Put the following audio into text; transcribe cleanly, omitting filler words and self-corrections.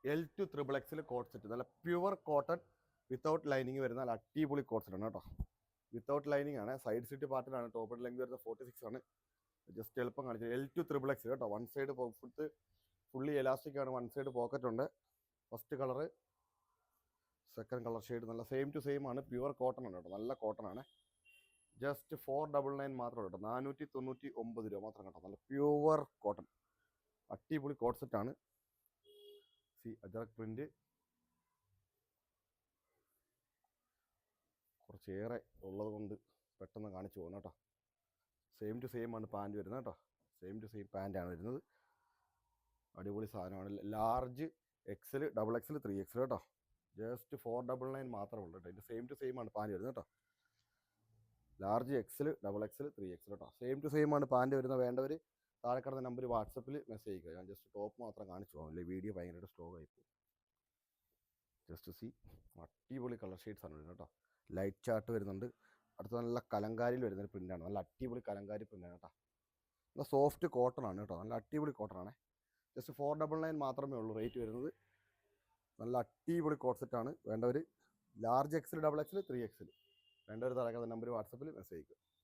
L2 triple XL coat set, നല്ല pure cotton without lining വരുന്ന നല്ല അടിപൊളി കോട്ട് സെറ്റ് ആണ് കേട്ടോ. വിത്തൗട്ട് ലൈനിങ് ആണ്. സൈഡ് സീറ്റ് പാർട്ടിലാണ്. ടോപ്പ് ലെങ്ത് വരുന്നത് 46 ആണ്. ജസ്റ്റ് എളുപ്പം കാണിച്ചത്. L2 triple XL കേട്ടോ. വൺ സൈഡ് ഫുള്ളി എലാസ്റ്റിക് ആണ്. വൺ സൈഡ് പോക്കറ്റ് ഉണ്ട്. First colour, second colour shade നല്ല സെയിം ടു സെയിം ആണ്. പ്യുവർ കോട്ടൺ ആണ് കേട്ടോ. നല്ല കോട്ടൺ ആണ്. ജസ്റ്റ് 499 മാത്രമേ കേട്ടോ. 499 രൂപ മാത്രം കേട്ടോ. നല്ല പ്യുവർ കോട്ടൺ അടിപൊളി കോട്ട് സെറ്റ് ആണ്. അജറക് പ്രിന്റ് കുറച്ചേറെ ഉള്ളത് കൊണ്ട് പെട്ടെന്ന് കാണിച്ചു പോകുന്നു കേട്ടോ. സെയിം ടു സെയിം ആണ് പാൻറ്റ് വരുന്നത് കേട്ടോ. സെയിം ടു സെയിം പാൻറ്റാണ് വരുന്നത്. അടിപൊളി സാധനമാണ്. Large XL, double XL, 3XL കേട്ടോ. ജസ്റ്റ് 499 മാത്രമേ ഉള്ളൂ കേട്ടോ. ഇതിൻ്റെ സെയിം ടു സെയിം ആണ് പാൻറ്റ് വരുന്നത് കേട്ടോ. Large XL, double XL, 3XL കേട്ടോ. സെയിം ടു സെയിം ആണ് പാൻറ്റ് വരുന്നത്. വേണ്ടവർ താഴെ കിടന്ന നമ്പർ വാട്സപ്പിൽ മെസ്സേജ് ചെയ്യുക. ഞാൻ ജസ്റ്റ് ടോപ്പ് മാത്രം കാണിച്ചു പോകാം, അല്ലേ വീഡിയോ ഭയങ്കരമായിട്ട് സ്ട്രോങ് ആയിപ്പോകും. ജസ്റ്റ് സി അടിപൊളി കളർ ഷെയ്ഡ്സ് ആണ് വരുന്നത് കേട്ടോ. ലൈറ്റ് ചാർട്ട് വരുന്നുണ്ട്. അടുത്ത നല്ല കലങ്കാരിയിൽ വരുന്നൊരു പ്രിൻ്റാണ്. നല്ല അടിപൊളി കലങ്കാരി പ്രിൻ്റാണ് കേട്ടോ. നല്ല സോഫ്റ്റ് കോട്ടൺ ആണ് കേട്ടോ. നല്ല അടിപൊളി കോട്ടൺ ആണ്. ജസ്റ്റ് 499 മാത്രമേ ഉള്ളൂ റേറ്റ് വരുന്നത്. നല്ല അടിപൊളി കോട്ട് സെറ്റാണ്. വേണ്ടവർ large XL, double XL, 3XL വേണ്ടവർ താഴെ നമ്പർ വാട്സപ്പിൽ മെസ്സേജ് ചെയ്യുക.